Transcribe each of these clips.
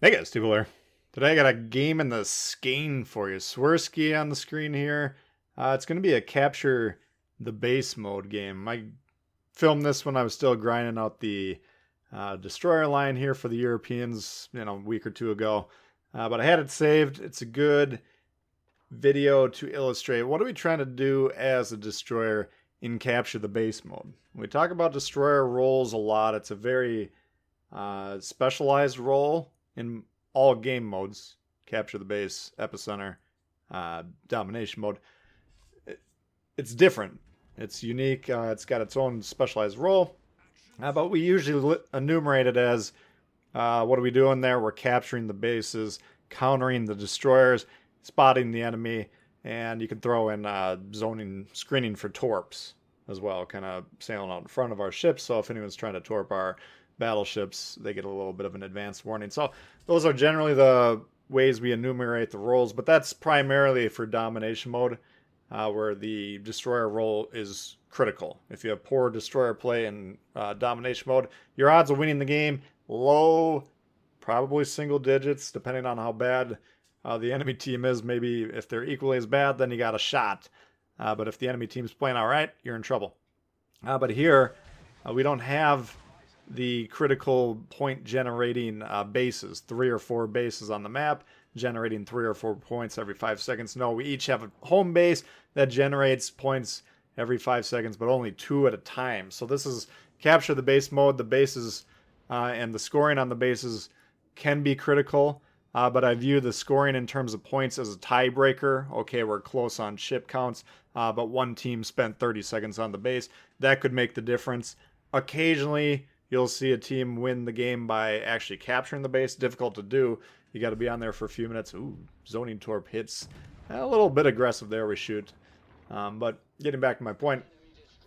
Hey guys, Tbull here. Today I got a game in the Skane for you. Swirsky on the screen here. It's going to be a capture the base mode game. I filmed this when I was still grinding out the destroyer line here for the Europeans, a week or two ago. But I had it saved. It's a good video to illustrate what are we trying to do as a destroyer in capture the base mode. We talk about destroyer roles a lot. It's a very specialized role in all game modes: capture the base, epicenter, domination mode. It's different, it's unique, it's got its own specialized role, but we usually enumerate it as what are we doing there? We're capturing the bases, countering the destroyers, spotting the enemy, and you can throw in zoning screening for torps as well, kind of sailing out in front of our ships, so if anyone's trying to torp our battleships, they get a little bit of an advanced warning. So those are generally the ways we enumerate the roles, but that's primarily for domination mode, where the destroyer role is critical. If you have poor destroyer play in domination mode, your odds of winning the game low, probably single digits, depending on how bad the enemy team is. Maybe if they're equally as bad, then you got a shot. But if the enemy team's playing all right, you're in trouble. But here, we don't have the critical point generating bases, 3 or 4 bases on the map, generating 3 or 4 points every 5 seconds. No, we each have a home base that generates points every 5 seconds, but only 2 at a time. So this is capture the base mode. The bases and the scoring on the bases can be critical, but I view the scoring in terms of points as a tiebreaker. Okay, we're close on ship counts, but one team spent 30 seconds on the base. That could make the difference. Occasionally, you'll see a team win the game by actually capturing the base. Difficult to do. You got to be on there for a few minutes. Ooh, zoning torp hits. A little bit aggressive there, we shoot. But getting back to my point,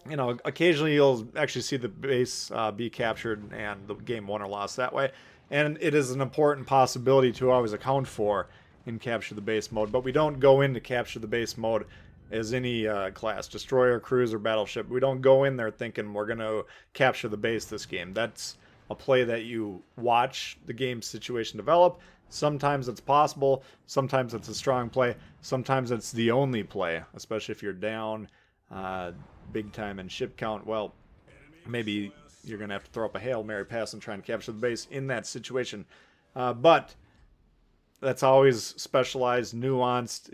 occasionally you'll actually see the base be captured and the game won or lost that way. And it is an important possibility to always account for in capture the base mode. But we don't go into capture the base mode as any class, destroyer, cruiser, battleship. We don't go in there thinking we're going to capture the base this game. That's a play that you watch the game situation develop. Sometimes it's possible. Sometimes it's a strong play. Sometimes it's the only play, especially if you're down big time in ship count. Well, maybe you're going to have to throw up a Hail Mary pass and try and capture the base in that situation. But that's always specialized, nuanced,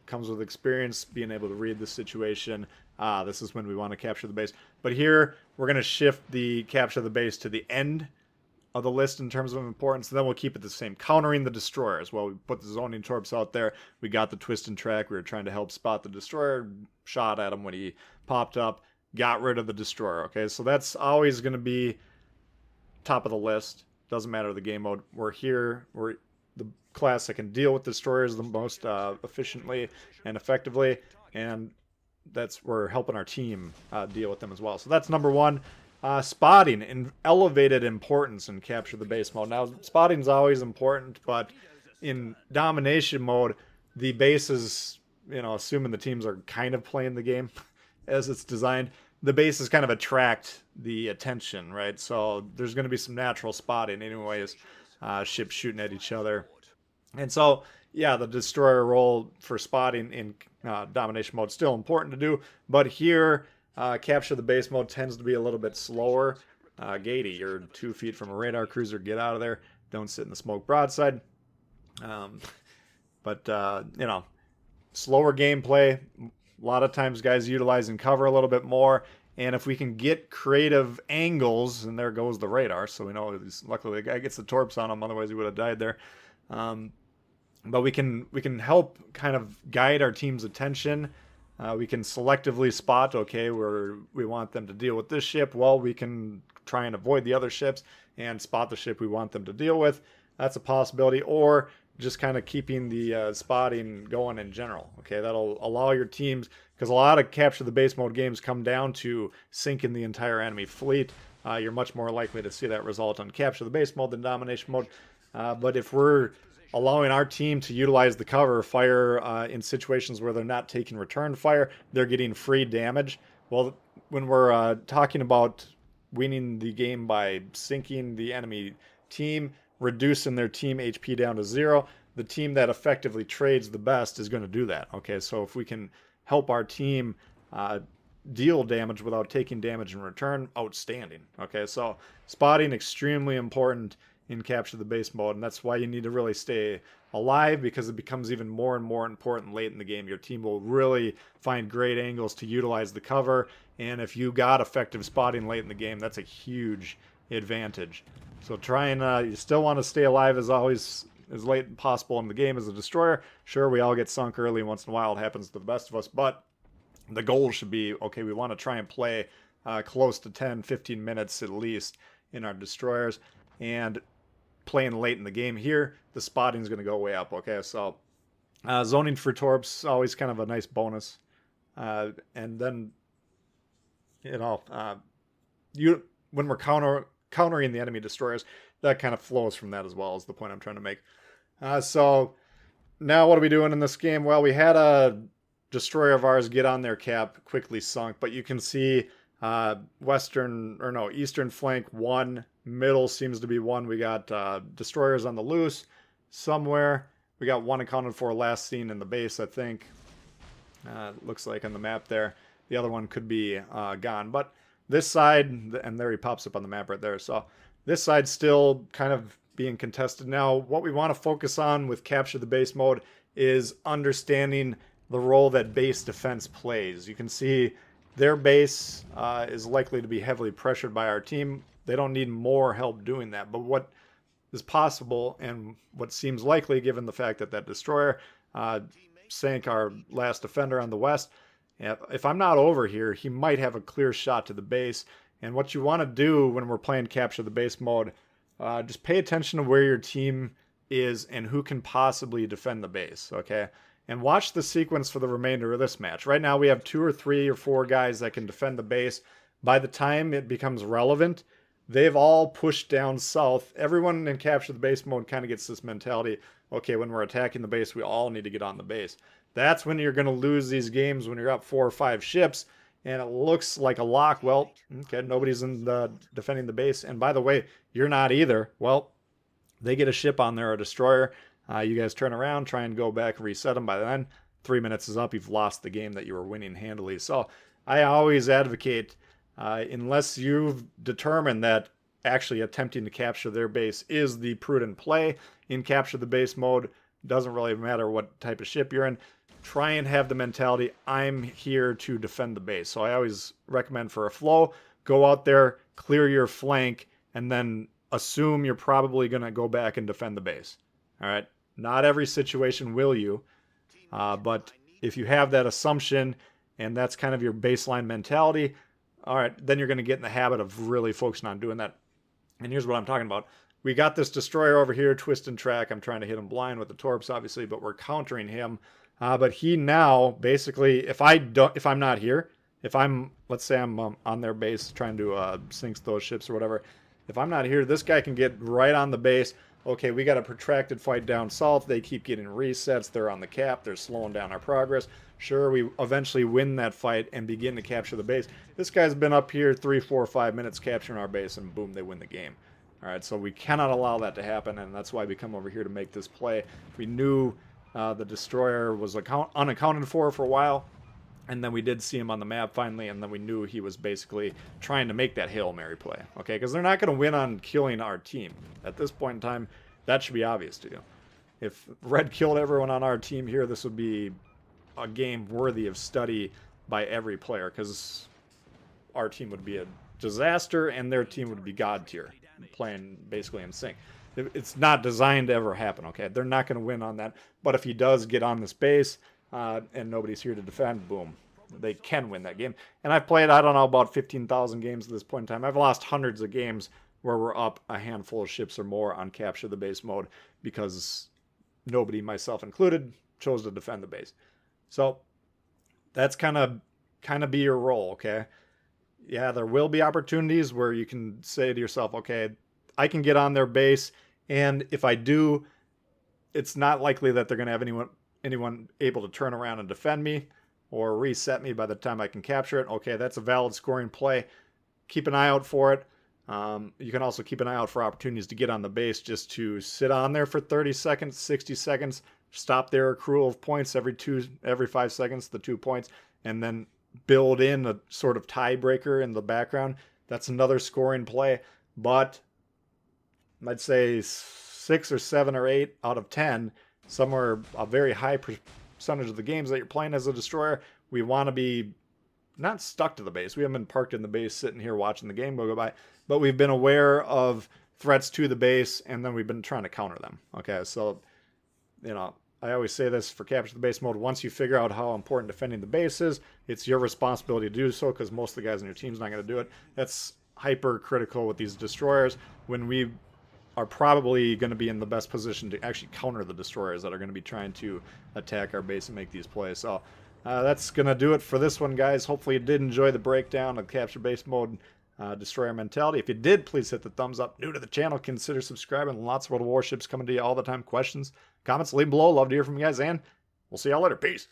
comes with experience, being able to read the situation. This is when we want to capture the base. But here, we're going to shift the capture the base to the end of the list in terms of importance, and then we'll keep it the same. Countering the destroyers. Well, we put the zoning torps out there. We got the twist and track. We were trying to help spot the destroyer. Shot at him when he popped up. Got rid of the destroyer. Okay, so that's always going to be top of the list. Doesn't matter the game mode. We're here. We're the class that can deal with destroyers the most efficiently and effectively, and we're helping our team deal with them as well. So that's number one. Spotting in elevated importance in capture the base mode. Now, spotting is always important, but in domination mode, the bases, assuming the teams are kind of playing the game as it's designed, the bases kind of attract the attention, right? So there's going to be some natural spotting anyways, ships shooting at each other. And so, yeah, the destroyer role for spotting in domination mode is still important to do, but here, capture the base mode tends to be a little bit slower. Gatey, you're 2 feet from a radar cruiser, get out of there. Don't sit in the smoke broadside. But slower gameplay. A lot of times guys utilizing cover a little bit more. And if we can get creative angles, and there goes the radar, so we know luckily the guy gets the torps on him, otherwise he would have died there. But we can help kind of guide our team's attention. We can selectively spot, okay, where we want them to deal with this ship. Well, we can try and avoid the other ships and spot the ship we want them to deal with. That's a possibility. Or just kind of keeping the spotting going in general. Okay, that'll allow your teams, because a lot of capture the base mode games come down to sinking the entire enemy fleet. You're much more likely to see that result on capture the base mode than domination mode. But if we're allowing our team to utilize the cover fire in situations where they're not taking return fire, they're getting free damage. Well, when we're talking about winning the game by sinking the enemy team, reducing their team HP down to 0. The team that effectively trades the best is going to do that. Okay, so if we can help our team deal damage without taking damage in return, outstanding. Okay, so spotting extremely important in capture the base mode, and that's why you need to really stay alive, because it becomes even more and more important late in the game. Your team will really find great angles to utilize the cover, and if you got effective spotting late in the game, that's a huge advantage. So try and you still want to stay alive as always, as late as possible in the game as a destroyer. Sure, we all get sunk early once in a while. It happens to the best of us, but the goal should be, okay, we want to try and play close to 10, 15 minutes at least in our destroyers. And playing late in the game here, the spotting is going to go way up. Okay, so zoning for torps, always kind of a nice bonus. And then, when we're countering the enemy destroyers, that kind of flows from that as well, is the point I'm trying to make. So now what are we doing in this game? Well, we had a destroyer of ours get on their cap, quickly sunk, but you can see eastern flank 1, middle seems to be 1. We got destroyers on the loose somewhere. We got 1 accounted for, last seen in the base, I think. Looks like on the map there. The other one could be gone, but this side, and there he pops up on the map right there. So this side's still kind of being contested. Now, what we want to focus on with capture the base mode is understanding the role that base defense plays. You can see their base is likely to be heavily pressured by our team. They don't need more help doing that. But what is possible, and what seems likely given the fact that that destroyer sank our last defender on the west, if I'm not over here, he might have a clear shot to the base. And what you want to do when we're playing capture the base mode, just pay attention to where your team is and who can possibly defend the base, okay? And watch the sequence for the remainder of this match. Right now we have 2 or 3 or 4 guys that can defend the base. By the time it becomes relevant, they've all pushed down south. Everyone in capture the base mode kind of gets this mentality, okay, when we're attacking the base, we all need to get on the base. That's when you're going to lose these games, when you're up 4 or 5 ships and it looks like a lock. Well, okay, nobody's defending the base. And by the way, you're not either. Well, they get a ship on there, a destroyer. You guys turn around, try and go back and reset them. By then, 3 minutes is up. You've lost the game that you were winning handily. So I always advocate, unless you've determined that actually attempting to capture their base is the prudent play in capture the base mode, doesn't really matter what type of ship you're in, try and have the mentality, I'm here to defend the base. So I always recommend, for a flow, go out there, clear your flank, and then assume you're probably going to go back and defend the base. All right? Not every situation will you, but if you have that assumption and that's kind of your baseline mentality, all right, then you're going to get in the habit of really focusing on doing that. And here's what I'm talking about. We got this destroyer over here, twist and track. I'm trying to hit him blind with the torps, obviously, but we're countering him. But he now, basically, if I'm not here, let's say I'm on their base trying to sink those ships or whatever. If I'm not here, this guy can get right on the base. Okay, we got a protracted fight down south. They keep getting resets. They're on the cap. They're slowing down our progress. Sure, we eventually win that fight and begin to capture the base. This guy's been up here 3, 4, 5 minutes capturing our base, and boom, they win the game. All right, so we cannot allow that to happen, and that's why we come over here to make this play. We knew the destroyer was unaccounted for a while, and then we did see him on the map finally, and then we knew he was basically trying to make that Hail Mary play, okay? Because they're not going to win on killing our team. At this point in time, that should be obvious to you. If Red killed everyone on our team here, this would be a game worthy of study by every player, because our team would be a disaster, and their team would be God tier, playing basically in sync. It's not designed to ever happen, okay? They're not going to win on that. But if he does get on this base and nobody's here to defend, boom, they can win that game. And I've played, I don't know, about 15,000 games at this point in time. I've lost hundreds of games where we're up a handful of ships or more on capture the base mode because nobody, myself included, chose to defend the base. So that's kind of be your role, okay? Yeah, there will be opportunities where you can say to yourself, okay, I can get on their base, and if I do, it's not likely that they're going to have anyone able to turn around and defend me or reset me by the time I can capture it. Okay, that's a valid scoring play. Keep an eye out for it. You can also keep an eye out for opportunities to get on the base, just to sit on there for 30 seconds, 60 seconds, stop their accrual of points every 5 seconds, the 2 points, and then build in a sort of tiebreaker in the background. That's another scoring play, but I'd say 6 or 7 or 8 out of 10, somewhere a very high percentage of the games that you're playing as a destroyer, we want to be not stuck to the base. We haven't been parked in the base sitting here watching the game go by, but we've been aware of threats to the base, and then we've been trying to counter them. Okay, so, I always say this for capture the base mode. Once you figure out how important defending the base is, it's your responsibility to do so, because most of the guys on your team's not going to do it. That's hyper critical with these destroyers, when we are probably going to be in the best position to actually counter the destroyers that are going to be trying to attack our base and make these plays. So that's going to do it for this one, guys. Hopefully you did enjoy the breakdown of capture base mode destroyer mentality. If you did, please hit the thumbs up. New to the channel, consider subscribing. Lots of World of Warships coming to you all the time. Questions, comments, leave them below. Love to hear from you guys, and we'll see y'all later. Peace.